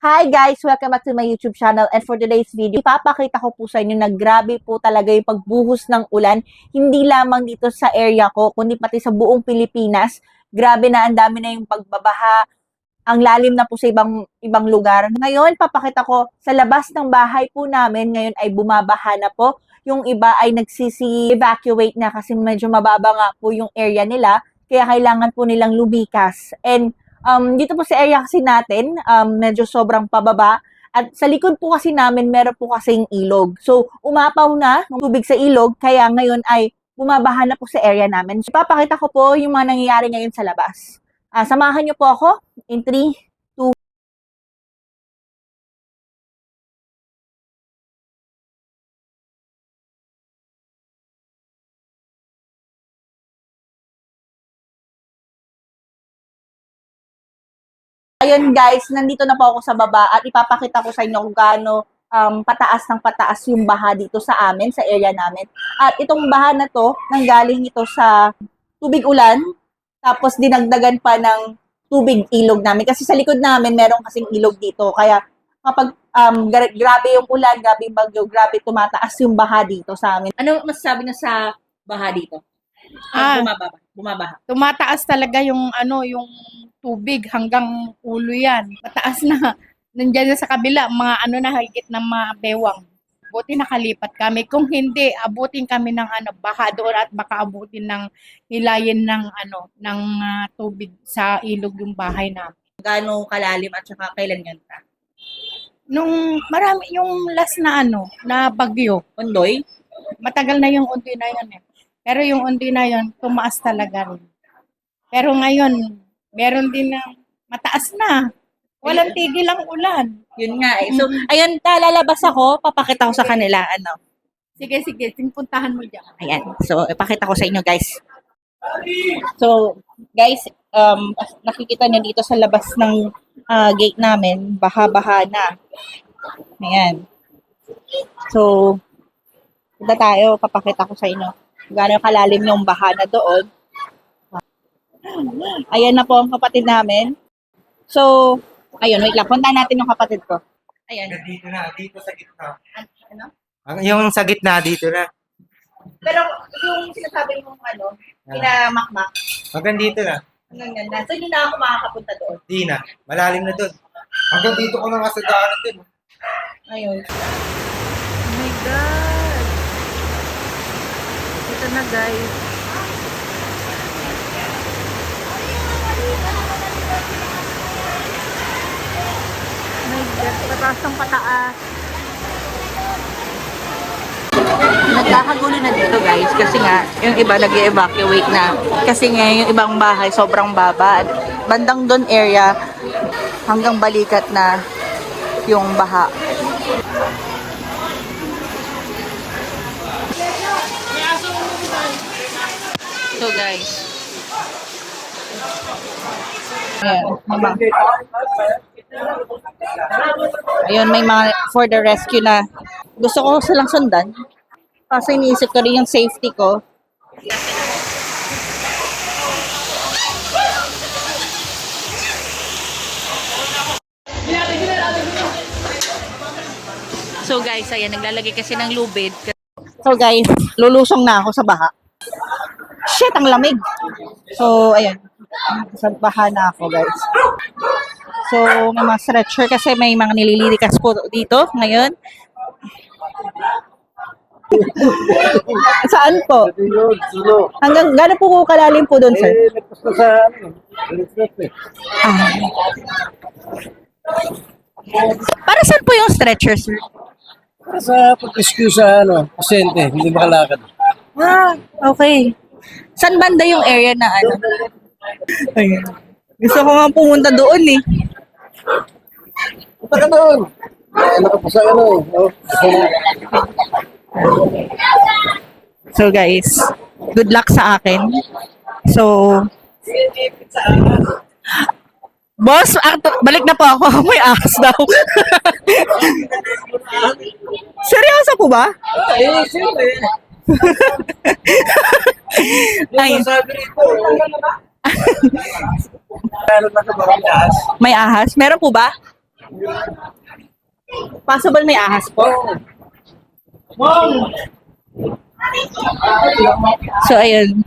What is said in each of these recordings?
Hi guys! Welcome back to my YouTube channel, and for today's video, ipapakita ko po sa inyo na grabe po talaga yung pagbuhos ng ulan, hindi lamang dito sa area ko, kundi pati sa buong Pilipinas. Grabe na, ang dami na yung pagbabaha, ang lalim na po sa ibang lugar. Ngayon, papakita ko sa labas ng bahay po namin, ngayon ay bumabaha na po. Yung iba ay nagsisi-evacuate na kasi medyo mababa nga po yung area nila, kaya kailangan po nilang lumikas. And dito po sa area kasi natin, medyo sobrang pababa. At sa likod po kasi namin, meron po kasing ilog. So, umapaw na ng tubig sa ilog, kaya ngayon ay bumabaha na po sa area namin. So, papakita ko po yung mga nangyayari ngayon sa labas. Samahan niyo po ako in 3, 2, ayun guys, nandito na po ako sa baba at ipapakita ko sa inyo kung gaano pataas ng pataas yung baha dito sa amin, sa area namin. At itong baha na to, nanggaling ito sa tubig ulan, tapos dinagdagan pa ng tubig ilog namin. Kasi sa likod namin, meron kasing ilog dito. Kaya kapag grabe yung ulan, grabe yung bagyo, grabe tumataas yung baha dito sa amin. Ano masasabi niyo sa baha dito? Bumabaha. Tumataas talaga yung yung tubig hanggang ulo yan. Mataas na. Nandiyan na sa kabila, mga na higit ng mga bewang. Buti nakalipat kami. Kung hindi, abutin kami ng baha doon at baka abutin ng hilayin ng tubig sa ilog yung bahay namin. Gaano kalalim at saka kailan yan? Nung marami yung last na na bagyo, Undoy? matagal na yung undi na yun eh. Pero yung undi na yun, tumaas talaga rin. Pero ngayon, meron din na mataas na. Walang tigil ang ulan. Yun nga eh. So, ayun, lalabas ako, papakita ko sa kanila, Sige, puntahan mo dyan. Ayan. So, ipakita ko sa inyo, guys. So, guys, nakikita niyo dito sa labas ng gate namin, baha-baha na. Ayan. So, punta tayo, papakita ko sa inyo gaano kalalim yung baha na doon. Ayan na po ang kapatid namin. So, ayun, wait lang. Punta natin yung kapatid ko. Ayan. Dito na, dito sa gitna. Ano? Yung sa gitna, dito na. Pero yung sinasabi mong pinamakmak, Hanggang dito na. hanggang ganda. So, hindi na ako makakapunta doon. Di na. Malalim na dun. Hanggang dito ko na nga sa daanan dun. Ayun. Oh my God! Ito na guys. Oh my God, pataas ng pataas. Nagkakagulo na dito guys kasi nga yung iba nag-evacuate na kasi nga yung ibang bahay sobrang baba at bandang doon area hanggang balikat na yung baha. So guys, ayan, may mga for the rescue na gusto ko silang sundan. Kasi iniisip ko rin yung safety ko. So guys, ayan, naglalagay kasi ng lubid. So guys, lulusong na ako sa baha. Shit, ang lamig. So, ayan. Sa baha na ako guys. So, may mga stretcher kasi may mga nililikas po dito ngayon. Saan po? Hanggang gano'n po kalalim po doon, sir? Para saan po yung stretcher, sir? Para sa pag-rescue sa pasyente, hindi makalakad. Okay. Saan banda yung area na Ayun. Gusto ko nga pumunta doon eh. Punta ka doon. Nakapasa So guys, good luck sa akin. So, boss, balik na po ako. May ahas daw. Seryoso po ba? Siyempre. Ay. Sabi rito. Meron na sa mga ahas. May ahas? Meron po ba? Possible may ahas po. So, ayun.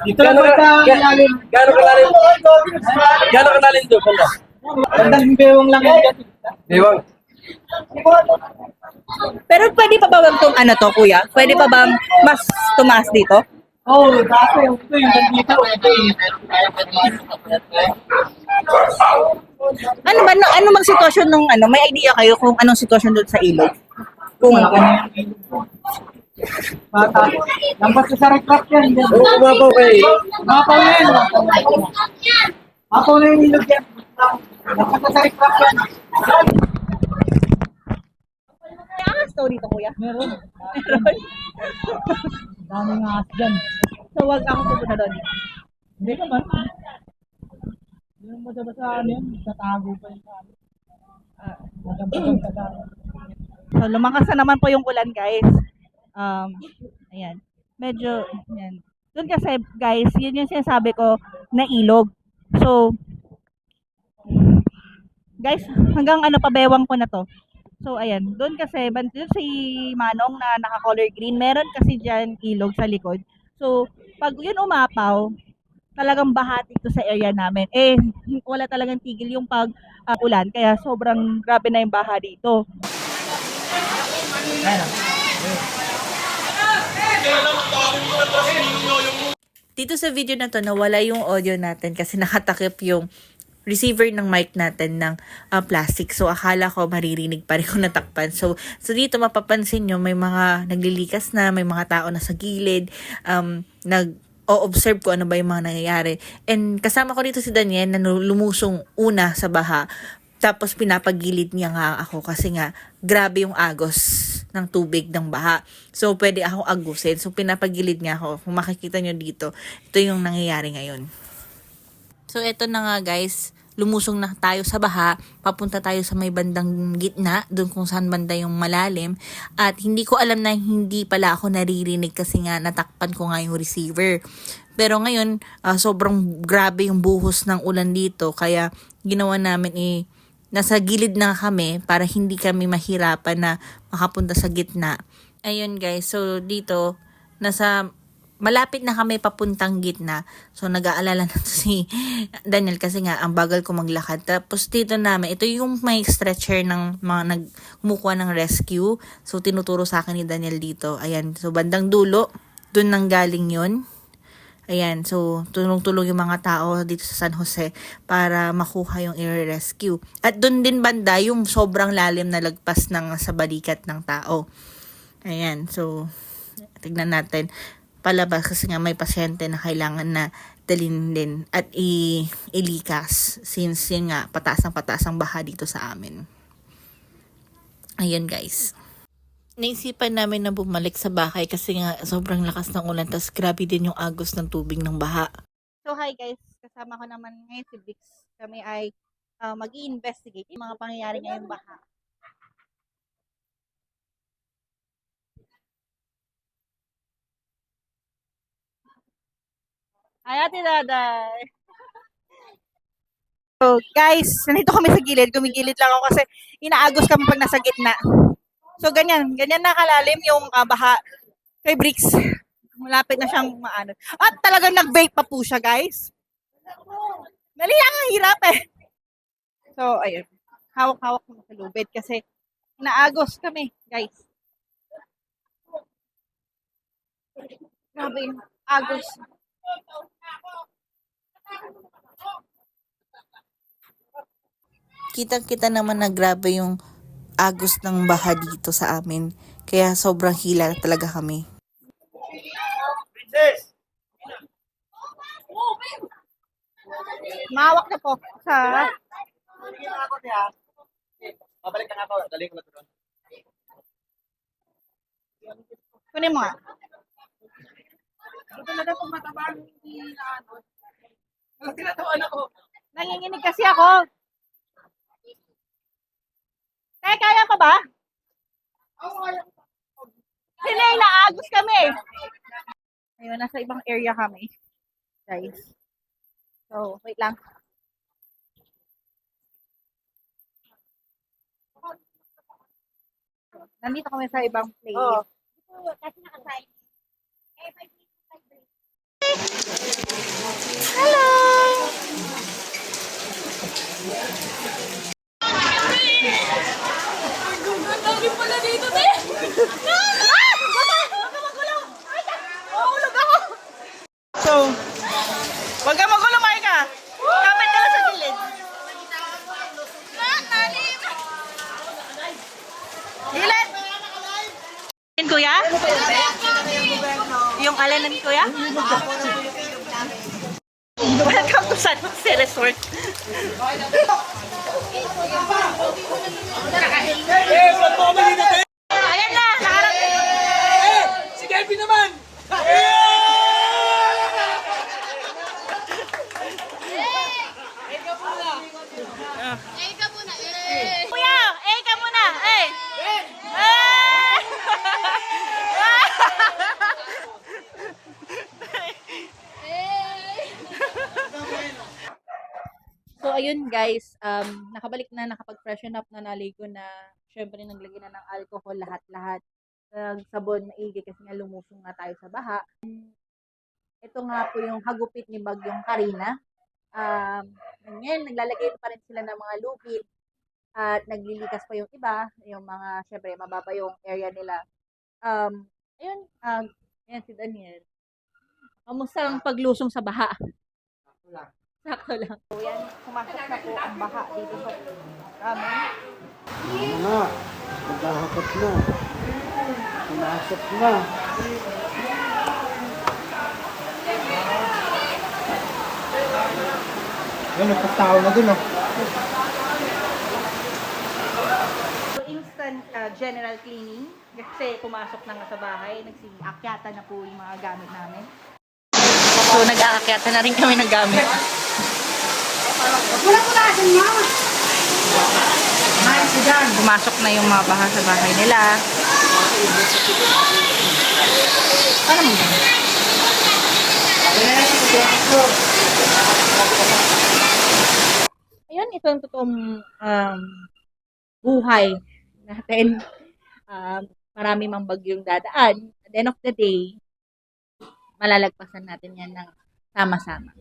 Dito lang kalalim. Gano'ng kalalim? Gano'ng kalalim doon? Banda. Bandang bewang lang yan. Bewang. Pero pwede pa ba bang ano to, kuya? Pwede pa bang mas tumaas dito? Oo, dati yung ito yung nandito. Ano ba, ano bang sitwasyon nung ano? May idea kayo kung anong sitwasyon doon sa ilog? Kung Bata. Lampas sa sarap yan. Oo, umapaw kayo. Mapaw na yan. Mapaw na yung ilog yan. Lampas sa sarap yan. may ahas daw dito, kuya? Meron. Meron. Daming ahas dyan. So, wag ako pupunta doon. Hindi naman. Hindi naman basa-basa ano yan. Tatago pa yung ano. Magandang. So, lumakas na naman po yung ulan, guys. Ayan. Medyo, ayan. Doon kasi, guys, yun yung sinasabi ko na ilog. So, guys, hanggang ano pa bewang ko na to. So, ayan. Doon kasi, doon si Manong na naka-color green, meron kasi dyan ilog sa likod. So, pag yun umapaw, talagang baha dito sa area namin. Eh, wala talagang tigil yung ulan. Kaya sobrang grabe na yung baha dito. Dito sa video na to, nawala yung audio natin kasi nakatakip yung receiver ng mic natin ng plastic. So, akala ko maririnig pa rin kung natakpan. So dito mapapansin nyo, may mga naglilikas na, may mga tao na sa gilid, nag-o-observe ko ano ba yung mga nangyayari. And kasama ko dito si Daniel na lumusong una sa baha. Tapos pinapagilid niya nga ako kasi nga grabe yung agos ng tubig ng baha. So pwede akong agusin. So pinapagilid niya ako. Kung makikita nyo dito, ito yung nangyayari ngayon. So eto na nga guys, lumusong na tayo sa baha, papunta tayo sa may bandang gitna, doon kung saan banda yung malalim. At hindi ko alam na hindi pala ako naririnig kasi nga natakpan ko nga yung receiver. Pero ngayon, sobrang grabe yung buhos ng ulan dito. Kaya ginawa namin nasa gilid na kami para hindi kami mahirapan na makapunta sa gitna. Ayun guys, so dito, malapit na kami papuntang gitna. So nag-aalala na si Daniel kasi nga ang bagal ko maglakad. Tapos dito namin, ito yung may stretcher ng mga kumukuha ng rescue. So tinuturo sa akin ni Daniel dito. Ayan, so bandang dulo, dun nang galing yun. Ayan, so tulong-tulong yung mga tao dito sa San Jose para makuha yung i-rescue. At doon din banda yung sobrang lalim na lagpas ng sa balikat ng tao. Ayan, so tignan natin palabas kasi nga may pasyente na kailangan na dalhin din at ilikas since yun nga pataas ang baha dito sa amin. Ayun guys. Naisipan namin na bumalik sa bahay kasi nga sobrang lakas ng ulan tas grabe din yung agos ng tubig ng baha. So hi guys, kasama ko naman ngayon si Vix. Kami ay mag-i-investigate yung mga pangyayari ngayong baha. Ay, Ate Daday. So, guys, nandito kami sa gilid. Gumigilid lang ako kasi inaagos kami pag nasa gitna. So, ganyan na kalalim yung baha kay Bricks. Malapit na siyang maano. At talagang nag-vape pa po siya, guys. Dali lang, ang hirap eh. So, ayun. Hawak-hawak ko sa lubid kasi inaagos kami, guys. Grabe yung agos. Kitang-kita naman na grabe yung agos ng baha dito sa amin. Kaya sobrang hila talaga kami. Mawak na po sa... Babalik na nga ako. Dali ko na ito. Kunin mo nga. Ito talaga kung matabang hindi na ano. Tinatawan ako. Nanginginig kasi ako. Kaya pa ba? Hindi, naagos kami. Ayun, nasa ibang area kami. Guys. So, wait lang. Nandito kami sa ibang place. Kasi nakasign. Hello! So, wag ka magulo, Marika. Kapit ka lang sa gilid. Gilid! Yan, kuya? Yung alanan, kuya? Welcome to San Jose Resort. Ayan na, nakarating. Si Kevin naman! Kuya, ka muna. So, ayun guys, nakabalik na, nakapag-freshen up na, naligo na. Syempre, naglagay na ng alcohol, lahat-lahat. Nagsabon, maigi kasi nga lumusong nga tayo sa baha. Ito nga po yung hagupit ni Bagyong Karina. Ngayon, naglalagay pa rin sila ng mga lubid. At naglilikas pa yung iba, yung mga, syempre, mababa yung area nila. Ayun, ayan si Daniel. Kamusta ang paglusong sa baha? Sakto lang. So, yan, pumasok na po ang baha dito sa amin. Na, maghahakot na. Pumasok na. Ayun, nagpatao na dun, oh. So, instant general cleaning. Kasi pumasok na nga sa bahay, nagsiakyatan na po yung mga gamit namin. So, nag-aakyatan na rin kami ng gamit. Pumasok na yung mga baha sa bahay nila. Ano mo ba? Ayun, ito ang totoong buhay natin. Marami mang bagyong dadaan. At the end of the day, malalagpasan natin yan ng sama-sama.